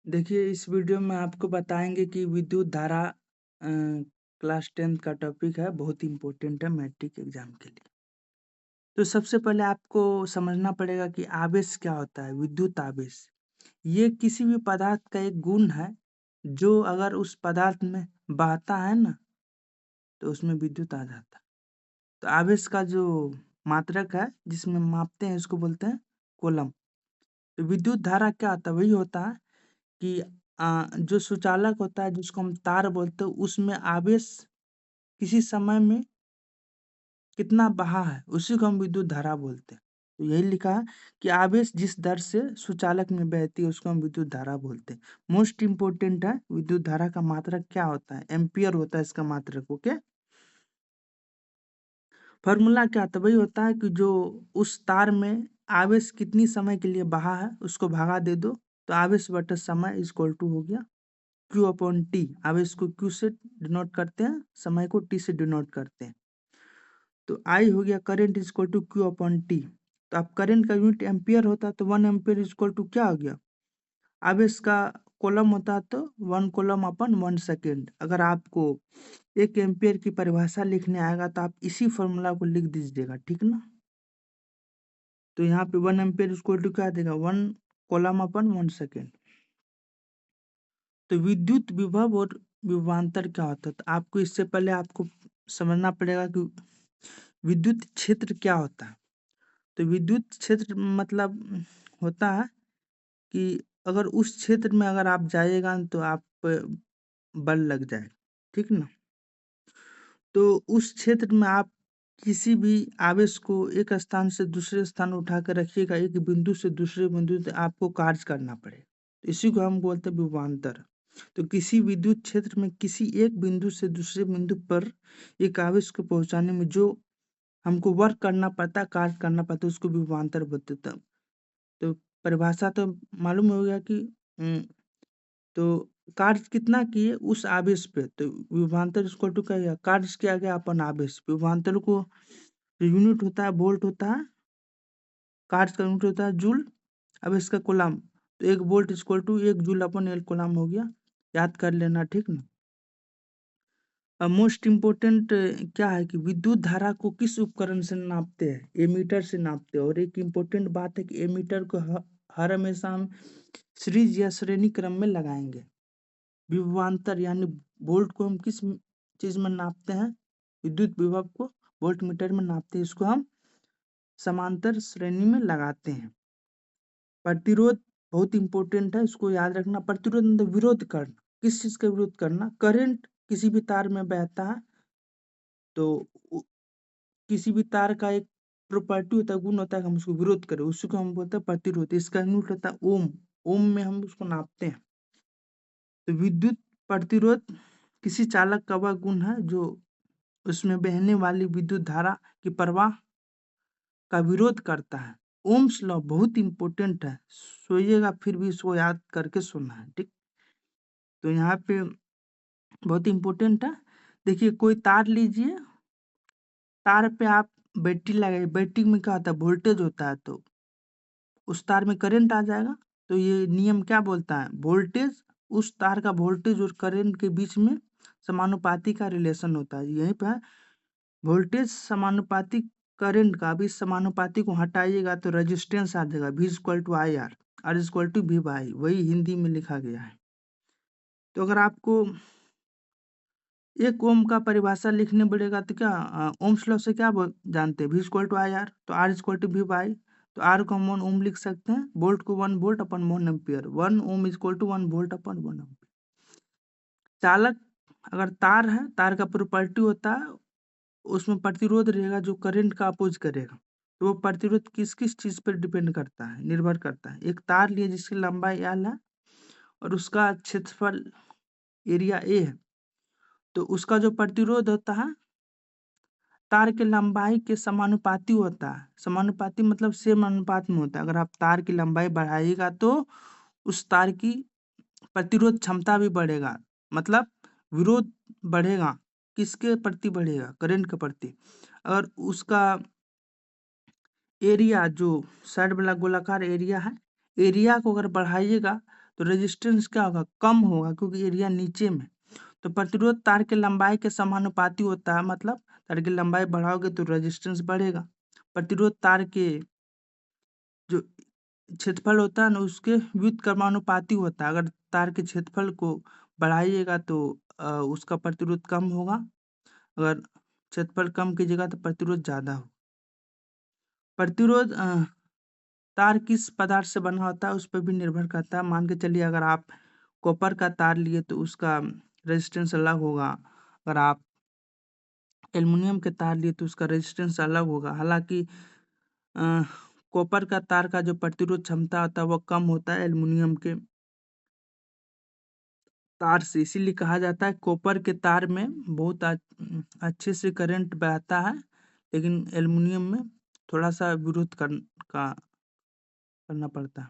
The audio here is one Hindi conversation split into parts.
देखिए, इस वीडियो में आपको बताएँगे कि विद्युत धारा क्लास 10th का टॉपिक है, बहुत इम्पोर्टेंट है मैट्रिक एग्ज़ाम के लिए। तो सबसे पहले आपको समझना पड़ेगा कि आवेश क्या होता है, विद्युत आवेश। ये किसी भी पदार्थ का एक गुण है, जो अगर उस पदार्थ में बहता है ना, तो उसमें विद्युत आ जाता है। तो आवेश का जो मात्रक है, जिसमें मापते हैं, उसको बोलते हैं कूलम्ब। तो विद्युत धारा क्या होता है, वही होता है कि जो सुचालक होता है जिसको हम तार बोलते हैं उसमें आवेश किसी समय में कितना बहा है उसी को हम विद्युत धारा बोलते हैं। तो यही लिखा है कि आवेश जिस दर से सुचालक में बहती है उसको हम विद्युत धारा बोलते हैं। मोस्ट इम्पोर्टेंट है विद्युत धारा का मात्रक क्या होता है, एम्पियर होता है इसका मात्रक। ओके, फॉर्मूला क्या होता है, वही होता है कि जो उस तार में आवेश कितनी समय के लिए बहा है उसको भागा दे दो, तो आवेश बटा समय इक्वल टू हो गया Q अपॉन टी। आवेश को Q से डिनोट करते हैं, समय को T से डिनोट करते हैं। तो I हो गया current equal to Q upon T. तो अब करंट का यूनिट एम्पियर होता है, तो 1 एम्पियर इक्वल टू क्या हो गया, आवेश का कॉलम होता है तो 1 कॉलम अपन 1 सेकेंड। अगर आपको 1 एम्पियर की परिभाषा लिखने आएगा तो आप इसी फॉर्मूला को लिख दीजिएगा, ठीक ना। तो यहाँ पे 1 एम्पियर इक्वल टू क्या देगा, 1 कॉलम अपन 1 सेकेंड। तो विद्युत विभव और विभवांतर क्या होता है, तो आपको इससे पहले आपको समझना पड़ेगा कि विद्युत क्षेत्र क्या होता है। तो विद्युत क्षेत्र मतलब होता है कि अगर उस क्षेत्र में अगर आप जाइएगा तो आप पे बल लग जाए, ठीक ना। तो उस क्षेत्र में आप किसी भी आवेश को एक स्थान से दूसरे स्थान उठा कर रखिएगा, एक बिंदु से दूसरे बिंदु तक आपको कार्य करना पड़ेगा, तो इसी को हम बोलते हैं विभवांतर। तो किसी विद्युत क्षेत्र में किसी एक बिंदु से दूसरे बिंदु पर एक आवेश को पहुंचाने में जो हमको वर्क करना पड़ता है, कार्य करना पड़ता है, उसको विभवांतर बोलते हैं। तो परिभाषा तो मालूम हो गया कि तो कार्य कितना किए उस आवेश पे, तो विभवांतर इक्वल टू क्या गया, कार्य किया गया अपन आवेश। विभवांतर को जो यूनिट होता है वोल्ट होता है, कार्य का यूनिट होता है जूल, आवेश का कूलम्ब। तो 1 volt equal to 1 joule upon 1 coulomb हो गया, याद कर लेना, ठीक ना। अब मोस्ट इम्पोर्टेंट क्या है कि विद्युत धारा को किस उपकरण से नापते हैं, एमीटर से नापते हैं। और एक इम्पोर्टेंट बात है कि एमीटर को हर हमेशा हम सीरीज या श्रेणी क्रम में लगाएंगे। विभवांतर यानी वोल्ट को हम किस चीज में नापते हैं, विद्युत विभव को वोल्ट मीटर में नापते हैं, इसको हम समांतर श्रेणी में लगाते हैं। प्रतिरोध बहुत इंपॉर्टेंट है, इसको याद रखना। प्रतिरोध मतलब विरोध करना, किस चीज का विरोध करना, करंट किसी भी तार में बहता है तो किसी भी तार का एक प्रॉपर्टी होता है, गुण होता है, हम उसको विरोध करें, उसी को हम बोलते हैं प्रतिरोध। इसका यूनिट होता है ओम, ओम में हम उसको नापते हैं। तो विद्युत प्रतिरोध किसी चालक का वह गुण है जो उसमें बहने वाली विद्युत धारा की प्रवाह का विरोध करता है। ओम्स लॉ बहुत इंपॉर्टेंट है, सोइएगा फिर भी इसको याद करके सुनना है, ठीक। तो यहाँ पे बहुत इंपॉर्टेंट है। देखिए कोई तार लीजिए, तार पे आप बैटरी लगाइए, बैटरी में क्या होता है, वोल्टेज होता है, तो उस तार में करंट आ जाएगा। तो ये नियम क्या बोलता है, वोल्टेज, उस तार का वोल्टेज और करंट के बीच में समानुपाती का रिलेशन होता है। यहीं पे वोल्टेज समानुपाती करंट का, भी समानुपाती को हटाइएगा तो रेजिस्टेंस आ जाएगा, V equal to I R, R equal to V by, वही हिंदी में लिखा गया है। तो अगर आपको 1 ओम का परिभाषा लिखने पड़ेगा तो क्या ओम्स लॉ से क्या जानते हैं, V equal to I R, तो R equal to V by. तो आर को हम 1 ओम लिख सकते हैं, वोल्ट को 1 volt upon 1 ampere, 1 ohm equal to 1 volt upon 1 ampere. चालक अगर तार है, तार का प्रॉपर्टी होता है उसमें प्रतिरोध रहेगा जो करंट का अपोज करेगा। तो वो प्रतिरोध किस किस चीज पर डिपेंड करता है, निर्भर करता है। एक तार लिए जिसकी लंबाई L है और उसका क्षेत्रफल एरिया A है, तो उसका जो प्रतिरोध होता है तार की लंबाई के समानुपाती होता है। समानुपाती मतलब सेम अनुपात में होता है। अगर आप तार की लंबाई बढ़ाइएगा तो उस तार की प्रतिरोध क्षमता भी बढ़ेगा, मतलब विरोध बढ़ेगा। किसके प्रति बढ़ेगा, करंट के प्रति। अगर उसका एरिया जो साइड वाला गोलाकार एरिया है, एरिया को अगर बढ़ाइएगा तो रेजिस्टेंस क्या होगा, कम होगा, क्योंकि एरिया नीचे में। तो प्रतिरोध तार के लंबाई के समानुपाती होता है, मतलब तार की लंबाई बढ़ाओगे तो रेजिस्टेंस बढ़ेगा। प्रतिरोध तार के जो क्षेत्रफल होता है ना, उसके व्युत्क्रमानुपाती होता है। अगर तार के क्षेत्रफल को बढ़ाइएगा तो उसका प्रतिरोध कम होगा, अगर क्षेत्रफल कम कीजिएगा तो प्रतिरोध ज़्यादा हो। प्रतिरोध तार किस पदार्थ से बना होता है उस पर भी निर्भर करता है। मान के चलिए अगर आप कॉपर का तार लिए तो उसका रेजिस्टेंस अलग होगा, अगर आप एल्युमिनियम के तार लिए तो उसका रेजिस्टेंस अलग होगा। हालांकि कॉपर का तार का जो प्रतिरोध क्षमता होता है वो कम होता है एल्युमिनियम के तार से, इसीलिए कहा जाता है कॉपर के तार में बहुत अच्छे से करंट बहता है, लेकिन एल्युमिनियम में थोड़ा सा विरोध करना पड़ता है।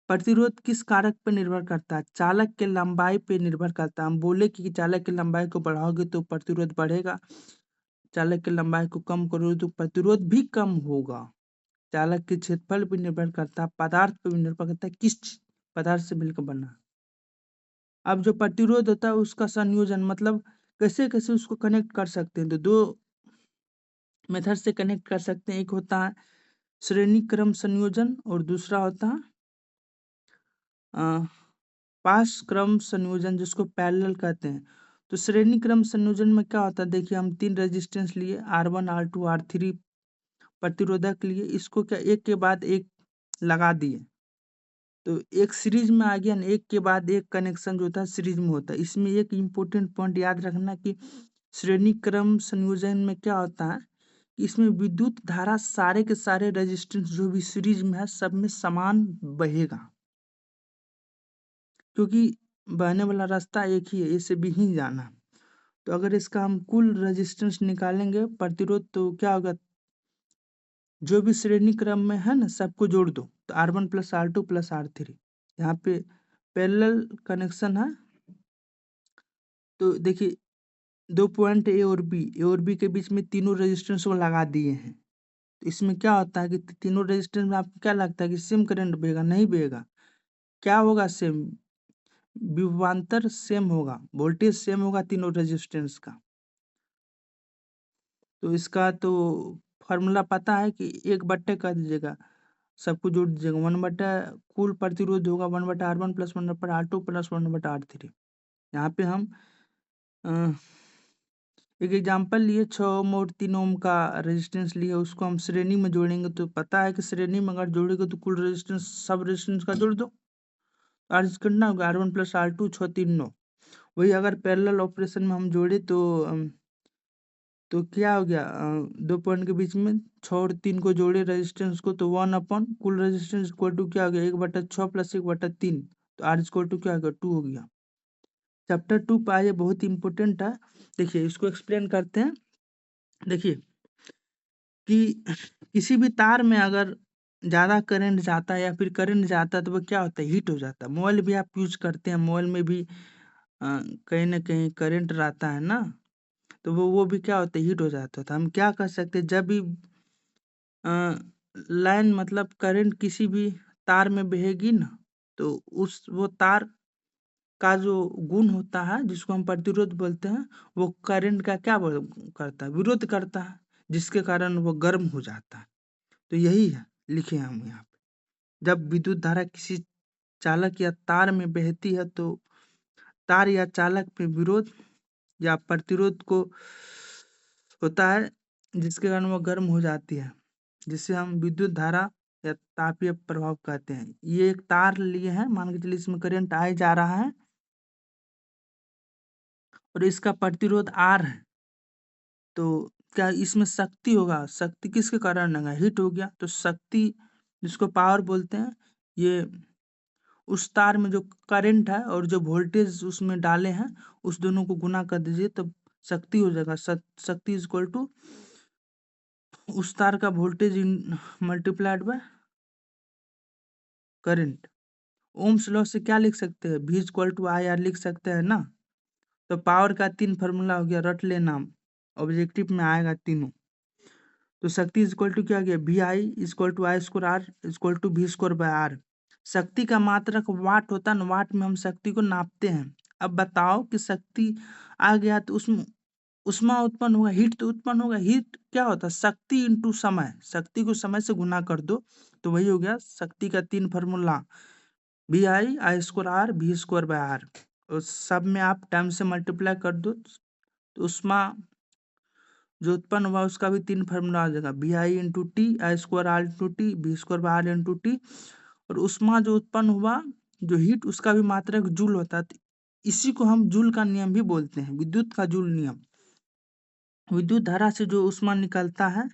प्रतिरोध किस कारक पर निर्भर करता है, चालक के लंबाई पे निर्भर करता है। हम बोले कि चालक की लंबाई को बढ़ाओगे तो प्रतिरोध बढ़ेगा, चालक की लंबाई को कम करोगे तो प्रतिरोध भी कम होगा। चालक के क्षेत्रफल पर निर्भर करता है, पदार्थ पर भी निर्भर करता है किस पदार्थ से मिलकर बना। अब जो प्रतिरोध होता है उसका संयोजन, मतलब कैसे कैसे उसको कनेक्ट कर सकते हैं, तो दो मेथड से कनेक्ट कर सकते हैं। एक होता है श्रेणी क्रम संयोजन और दूसरा होता है पास क्रम संयोजन, जिसको पैरेलल कहते हैं। तो श्रेणी क्रम संयोजन में क्या होता है, देखिए हम 3 रेजिस्टेंस लिए R1 R2 R3 प्रतिरोधक लिए, इसको क्या एक के बाद एक लगा दिए तो एक सीरीज में आ गया ना, एक के बाद एक कनेक्शन जो होता है सीरीज में होता है। इसमें एक इम्पोर्टेंट पॉइंट याद रखना कि श्रेणी क्रम संयोजन में क्या होता है कि इसमें विद्युत धारा सारे के सारे रेजिस्टेंस जो भी सीरीज में है सब में समान बहेगा, क्योंकि बहने वाला रास्ता एक ही है, ए से बी ही जाना। तो अगर इसका हम कुल रेजिस्टेंस निकालेंगे प्रतिरोध, तो क्या होगा, जो भी श्रेणी क्रम में है ना सबको जोड़ दो तो R1 plus R2 plus R3। यहाँ पे पैरेलल कनेक्शन है, तो देखिए 2 पॉइंट ए और बी के बीच में तीनों रेजिस्टेंस को लगा दिए हैं। तो इसमें क्या होता है कि तीनों रेजिस्टेंस में आपको क्या लगता है कि सेम करंट बहेगा, नहीं बहेगा। क्या होगा, सेम विभवांतर सेम होगा, वोल्टेज सेम होगा तीनों रेजिस्टेंस का। तो इसका तो फॉर्मूला पता है कि 1/, कर दीजिएगा, सबको जोड़ दीजिएगा, 1/, कुल प्रतिरोध होगा 1/R1 plus 1/R2 plus 1/R3। यहाँ पे हम एक एग्जाम्पल लिए 6 ओम और 3 ओम का रेजिस्टेंस लिए, उसको हम श्रेणी में जोड़ेंगे तो पता है कि श्रेणी में अगर जोड़ेंगे तो कुल रेजिस्टेंस सब रेजिस्टेंस का जोड़ दो, अर्ज करना होगा R1 प्लस R2 6 3 9। वही अगर पैरेलल ऑपरेशन में हम जोड़े तो क्या हो गया, 2 पॉइंट के बीच में 6 और 3 को जोड़े रेजिस्टेंस को, तो 1 कुल रेजिस्टेंस इक्वल टू क्या हो गया 1/6 प्लस 1/3, तो R इक्वल टू क्या हो गया 2 हो गया। चैप्टर 2 पे आइए, बहुत इंपॉर्टेंट है, देखिए इसको एक्सप्लेन करते हैं। देखिए कि किसी भी तार में अगर ज़्यादा करंट जाता है या फिर करंट जाता है तो वो क्या होता है, हीट हो जाता है। मोबाइल भी आप यूज करते हैं, मोबाइल में भी कहीं ना कहीं करंट रहता है ना, तो वो भी क्या होता है, हीट हो जाता है। तो हम क्या कर सकते हैं, जब भी लाइन मतलब करंट किसी भी तार में बहेगी ना, तो वो तार का जो गुण होता है जिसको हम प्रतिरोध बोलते हैं, वो करंट का क्या करता है, विरोध करता है, जिसके कारण वो गर्म हो जाता है। तो यही है, लिखे हैं हम यहाँ पे, जब विद्युत धारा किसी चालक या तार में बहती है तो तार या चालक में विरोध या प्रतिरोध को होता है, जिसके कारण वो गर्म हो जाती है, जिसे हम विद्युत धारा या तापीय प्रभाव कहते हैं। ये एक तार लिए हैं, मान के चलिए इसमें करंट आए जा रहा है और इसका प्रतिरोध R है, तो क्या इसमें शक्ति होगा, शक्ति किसके कारण होगा, हीट हो गया। तो शक्ति जिसको पावर बोलते हैं, ये उस तार में जो करंट है और जो वोल्टेज उसमें डाले हैं उस दोनों को गुना कर दीजिए तो शक्ति हो जाएगा। शक्ति इज इक्वल टू उस तार का voltage multiplied by current. Ohm's law से क्या लिख सकते हैं, V इक्वल टू IR लिख सकते हैं ना। तो पावर का 3 फार्मूला हो गया, रट लेना, ऑब्जेक्टिव में आएगा तीनों। तो शक्ति इज इक्वल टू क्या हो गया, VI is equal to I square R is equal to V square by R। शक्ति का मात्रक वाट होता है ना, वाट में हम शक्ति को नापते हैं। अब बताओ कि शक्ति आ गया तो उसमें ऊष्मा उत्पन्न होगा, हीट तो उत्पन्न होगा। हीट क्या होता है? शक्ति इंटू समय, शक्ति को समय से गुना कर दो तो वही हो गया शक्ति का 3 formula, V I I square R V square by R. और सब में आप टाइम से मल्टीप्लाई कर दो तो ऊष्मा जो उत्पन्न हुआ उसका भी 3 फार्मूला आ जाएगा, V I into T I square R into T B square by R into T. और ऊष्मा जो उत्पन्न हुआ जो हीट उसका भी मात्रक जूल होता है। तो इसी को हम जूल का नियम भी बोलते हैं, विद्युत का जूल नियम। विद्युत धारा से जो ऊष्मा निकलता है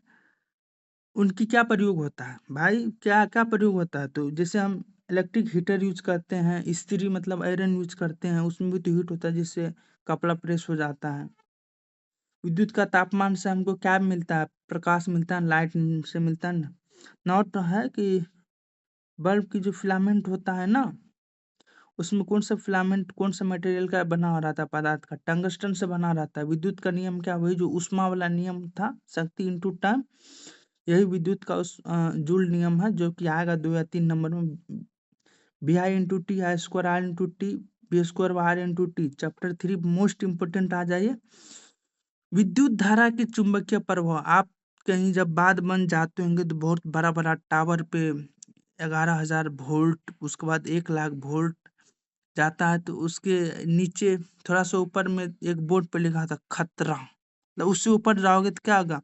उनकी क्या प्रयोग होता है भाई, क्या क्या प्रयोग होता है? तो जैसे हम इलेक्ट्रिक हीटर यूज करते हैं, इस्त्री मतलब आयरन यूज करते हैं, उसमें भी तो हीट होता है जिससे कपड़ा प्रेस हो जाता है। विद्युत का तापमान से हमको क्या मिलता है? प्रकाश मिलता है, लाइट से मिलता है ना। नॉट है कि बल्ब की जो फिलामेंट होता है ना, उसमें कौन सा फिलामेंट कौन सा मटेरियल का बना हुआ रहता है? पदार्थ का, टंगस्टन से बना रहता है। विद्युत का नियम क्या? वही जो ऊष्मा वाला नियम था, शक्ति इंटू टाइम। यही विद्युत का जूल नियम है, जो कि आएगा 2 या 3 नंबर में। B I into T I square R into T B square R into T. Chapter 3 most important आ जाइए। विद्युत धारा के चुंबकीय प्रभाव। आप कहीं जब बाद बन जाते होंगे तो बहुत बड़ा बड़ा टावर पे 11,000 वोल्ट, उसके बाद 1,00,000 वोल्ट जाता है, तो उसके नीचे थोड़ा सा ऊपर में एक बोर्ड पे लिखा था खतरा। मतलब उससे ऊपर जाओगे तो क्या होगा?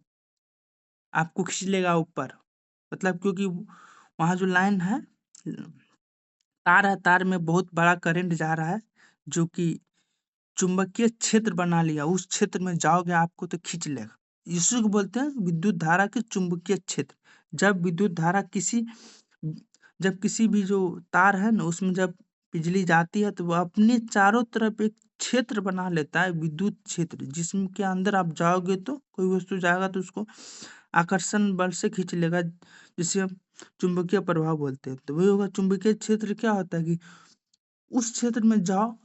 आपको खींच लेगा ऊपर। मतलब क्योंकि वहाँ जो लाइन है, तार है, तार में बहुत बड़ा करंट जा रहा है जो कि चुंबकीय क्षेत्र बना लिया। उस क्षेत्र में जाओगे आपको तो खींच लेगा। इसी को बोलते हैं विद्युत धारा के चुंबकीय क्षेत्र। जब विद्युत धारा जब किसी भी जो तार है ना उसमें जब बिजली जाती है तो वो अपने चारों तरफ एक क्षेत्र बना लेता है, विद्युत क्षेत्र, जिसमें के अंदर आप जाओगे तो कोई वस्तु जाएगा तो उसको आकर्षण बल से खींच लेगा, जिसे हम चुंबकीय प्रभाव बोलते हैं। तो वही होगा चुंबकीय क्षेत्र। क्या होता है कि उस क्षेत्र में जाओ,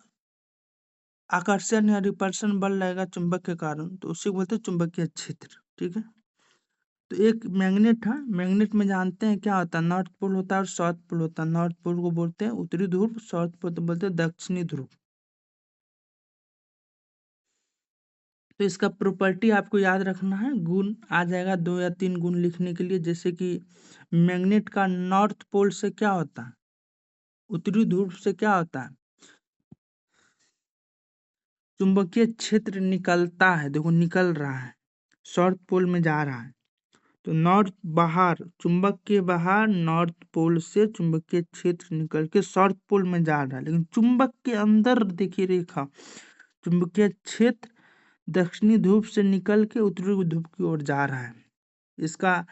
आकर्षण या रिपल्शन बल लगेगा चुंबक के कारण, तो उसे बोलते हैं चुंबकीय क्षेत्र। ठीक है। तो एक मैग्नेट है, मैग्नेट में जानते हैं क्या होता है? नॉर्थ पोल होता है और साउथ पोल होता है। नॉर्थ पोल को बोलते हैं उत्तरी ध्रुव, साउथ पोल तो बोलते हैं दक्षिणी ध्रुव। तो इसका प्रॉपर्टी आपको याद रखना है, गुण आ जाएगा 2 या 3 गुण लिखने के लिए। जैसे कि मैग्नेट का नॉर्थ पोल से क्या होता है, उत्तरी ध्रुव से क्या होता है? चुंबकीय क्षेत्र निकलता है, देखो निकल रहा है, साउथ पोल में जा रहा है। तो नॉर्थ बाहर, चुंबक के बाहर नॉर्थ पोल से चुंबकीय क्षेत्र निकल के साउथ पोल में जा रहा है। लेकिन चुंबक के अंदर देखिए रेखा, चुंबकीय क्षेत्र दक्षिणी ध्रुव से निकल के उत्तरी ध्रुव की ओर जा रहा है। इसका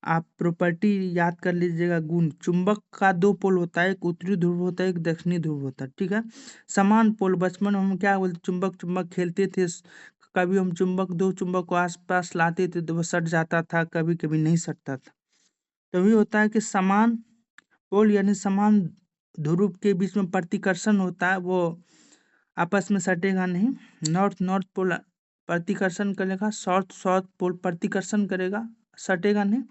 आप प्रॉपर्टी याद कर लीजिएगा, गुण। चुंबक का 2 पोल होता है, एक उत्तरी ध्रुव होता है, एक दक्षिणी ध्रुव होता है। ठीक है। समान पोल, बचपन में हम क्या बोलते, चुंबक चुंबक खेलते थे। कभी हम दो चुंबक को आसपास लाते थे तो वो सट जाता था, कभी कभी नहीं सटता था। तभी होता है कि समान पोल यानी समान ध्रुव के बीच में प्रतिकर्षण होता है, वो आपस में सटेगा नहीं। नॉर्थ नॉर्थ पोल प्रतिकर्षण करेगा, साउथ साउथ पोल प्रतिकर्षण करेगा, सटेगा नहीं।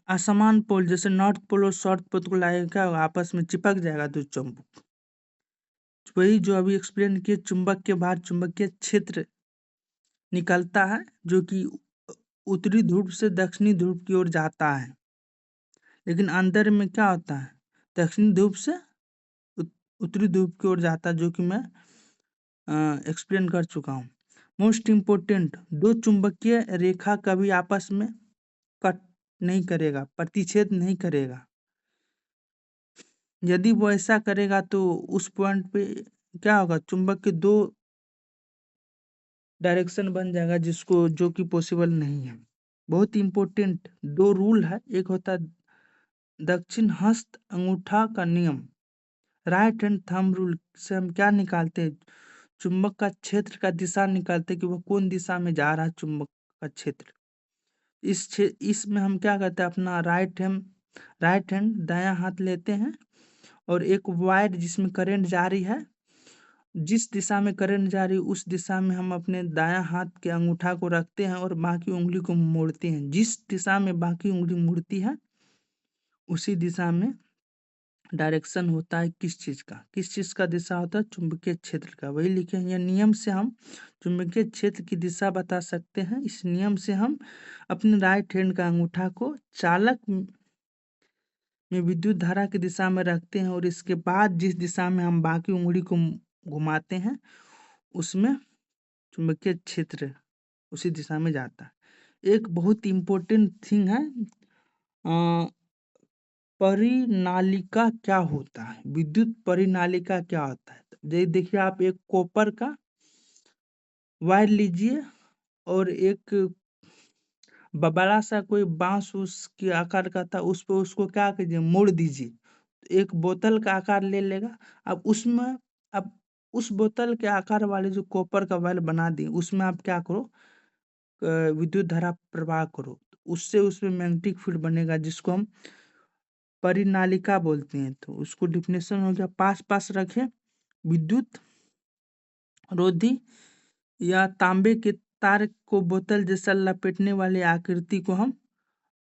असमान पोल जैसे नॉर्थ पोल और साउथ पोल को लाएगा, क्या होगा? आपस में चिपक जाएगा दो चुंबक। वही जो अभी एक्सप्लेन किए, चुंबक के बाहर चुंबकीय क्षेत्र निकलता है जो कि उत्तरी ध्रुव से दक्षिणी ध्रुव की ओर जाता है। लेकिन अंदर में क्या होता है? दक्षिणी ध्रुव से उत्तरी ध्रुव की ओर जाता है, जो कि मैं एक्सप्लेन कर चुका हूँ। मोस्ट इम्पोर्टेंट, दो चुंबकीय रेखा कभी आपस में कट नहीं करेगा, प्रतिच्छेद नहीं करेगा। यदि वो ऐसा करेगा तो उस पॉइंट पे क्या होगा? चुंबक के 2 डायरेक्शन बन जाएगा, जिसको जो कि पॉसिबल नहीं है। बहुत इंपॉर्टेंट 2 रूल है। एक होता है दक्षिण हस्त अंगूठा का नियम, राइट हैंड थंब रूल से हम क्या निकालते हैं? चुंबक का क्षेत्र का दिशा निकालते हैं कि वो कौन दिशा में जा रहा है चुंबक का क्षेत्र। इसमें हम क्या करते हैं? अपना राइट हैंड दायां हाथ लेते हैं और एक वायर जिसमें करंट जारी है, जिस दिशा में करंट जा रही है उस दिशा में हम अपने दायां हाथ के अंगूठा को रखते हैं और बाकी उंगली को मोड़ते हैं। जिस दिशा में बाकी उंगली मुड़ती है उसी दिशा में डायरेक्शन होता है किस चीज़ का दिशा होता है, चुंबकीय क्षेत्र का। वही लिखे हैं, यह नियम से हम चुंबकीय क्षेत्र की दिशा बता सकते हैं। इस नियम से हम अपने राइट हैंड का अंगूठा को चालक में विद्युत धारा की दिशा में रखते हैं और इसके बाद जिस दिशा में हम बाकी उंगली को घुमाते हैं उसमें चुंबकीय क्षेत्र उसी दिशा में जाता है। एक बहुत इम्पोर्टेंट थिंग है, परिनालिका क्या होता है, विद्युत परिनालिका क्या होता है। देखिए, आप एक कॉपर का वायर लीजिए और एक बड़ा सा कोई बांस उसके आकार का था, उस पे उसको क्या कीजिए, मोड़ दीजिए, तो एक बोतल का आकार ले लेगा। अब उस बोतल के आकार वाले जो कॉपर का वायर बना दिए उसमें आप क्या करो, विद्युत धारा प्रवाह करो, उससे उसमें मैग्नेटिक फील्ड बनेगा जिसको हम परिनालिका बोलते हैं। तो उसको डिफिनेशन हो गया, पास पास रखें विद्युत रोधी या तांबे के तार को बोतल जैसा लपेटने वाली आकृति को हम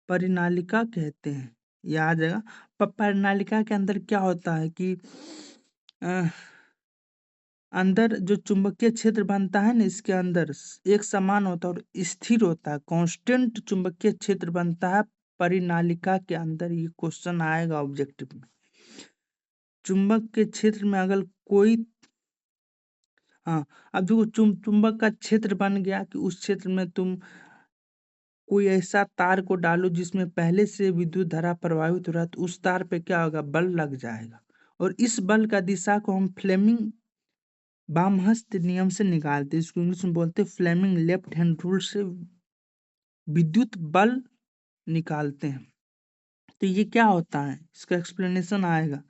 परिनालिका कहते हैं। ये आ जाएगा। परिनालिका के अंदर क्या होता है कि अ, अंदर जो चुंबकीय क्षेत्र बनता है ना, इसके अंदर एक समान होता है और स्थिर होता है, कांस्टेंट चुंबकीय क्षेत्र बनता है परिनालिका के अंदर। ये क्वेश्चन आएगा ऑब्जेक्टिव में। चुंबक के क्षेत्र में अगर कोई हाँ, अब जो चुंबक का क्षेत्र बन गया कि उस क्षेत्र में तुम कोई ऐसा तार को डालो जिसमें पहले से विद्युत धारा प्रवाहित हो रहा है, तो उस तार पे क्या होगा, बल लग जाएगा। और इस बल का दिशा को हम फ्लेमिंग वामहस्त नियम से निकालते हैं। इसको इंग्लिश में बोलते हैं फ्लेमिंग लेफ्ट हैंड रूल से विद्युत बल निकालते हैं। तो ये क्या होता है, इसका एक्सप्लेनेशन आएगा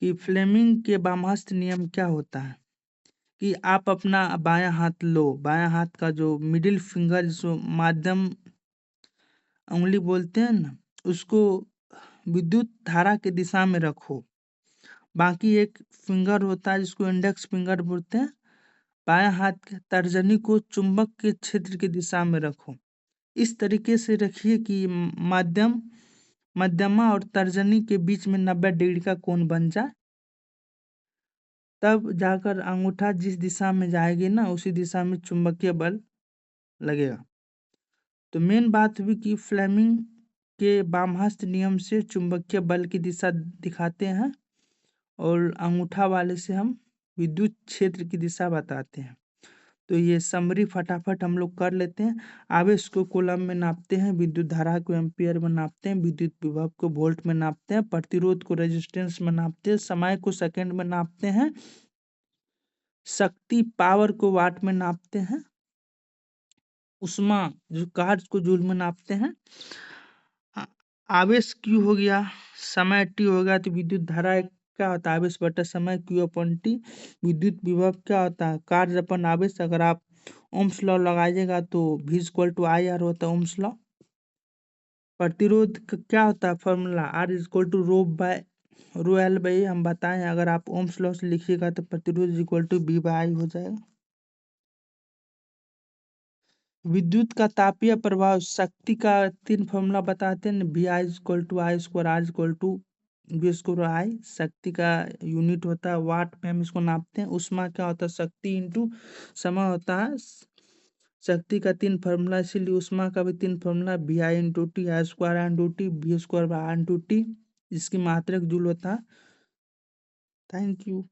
कि फ्लेमिंग के वामहस्त नियम क्या होता है कि आप अपना बायां हाथ लो, बायां हाथ का जो मिडिल फिंगर जिसको माध्यम उंगली बोलते हैं ना, उसको विद्युत धारा की दिशा में रखो। बाकी एक फिंगर होता है जिसको इंडेक्स फिंगर बोलते हैं, बायां हाथ के तर्जनी को चुंबक के क्षेत्र की दिशा में रखो। इस तरीके से रखिए कि मध्यमा और तर्जनी के बीच में 90 डिग्री का कोण बन जाए, तब जाकर अंगूठा जिस दिशा में जाएगी ना उसी दिशा में चुंबकीय बल लगेगा। तो मेन बात हुई कि फ्लेमिंग के वामहस्त नियम से चुंबकीय बल की दिशा दिखाते हैं और अंगूठा वाले से हम विद्युत क्षेत्र की दिशा बताते हैं। तो ये समरी फटाफट हम लोग कर लेते हैं। आवेश को कूलम में नापते हैं, विद्युत धारा को एम्पियर में नापते हैं, विद्युत विभव को वोल्ट में नापते हैं, प्रतिरोध को रेजिस्टेंस में नापते हैं, समय को सेकंड में नापते हैं, शक्ति पावर को वाट में नापते हैं, उष्मा जो कार्य को जूल में नापते हैं, आवेश क्यू हो गया, समय टी हो गया, तो विद्युत धारा क्या होता है, आवेश बटा समय क्यू अपन टी। विद्युत विभव क्या होता है, कार्य अपन आवेश। अगर आप ओम्स लॉ लगाइएगा तो V = IR होता है ओम्स लॉ। प्रतिरोध क्या होता है फॉर्मूला, R = ρ/L/A हम बताएं। अगर आप ओम्स लॉ से लिखिएगा तो प्रतिरोध V/I हो जाएगा। विद्युत का तापीय प्रभाव, शक्ति का 3 फॉर्मूला बताते हैं, Vi/I²R=V²I। शक्ति का यूनिट होता है वाट में, हम इसको नापते हैं। उष्मा क्या होता है, शक्ति इंटू समय होता है। शक्ति का 3 फॉर्मूला, इसीलिए उष्मा का भी 3 फॉर्मूला, Vi/T, I²R/T, V²R/T, जिसकी मात्रक जूल होता है। Thank you.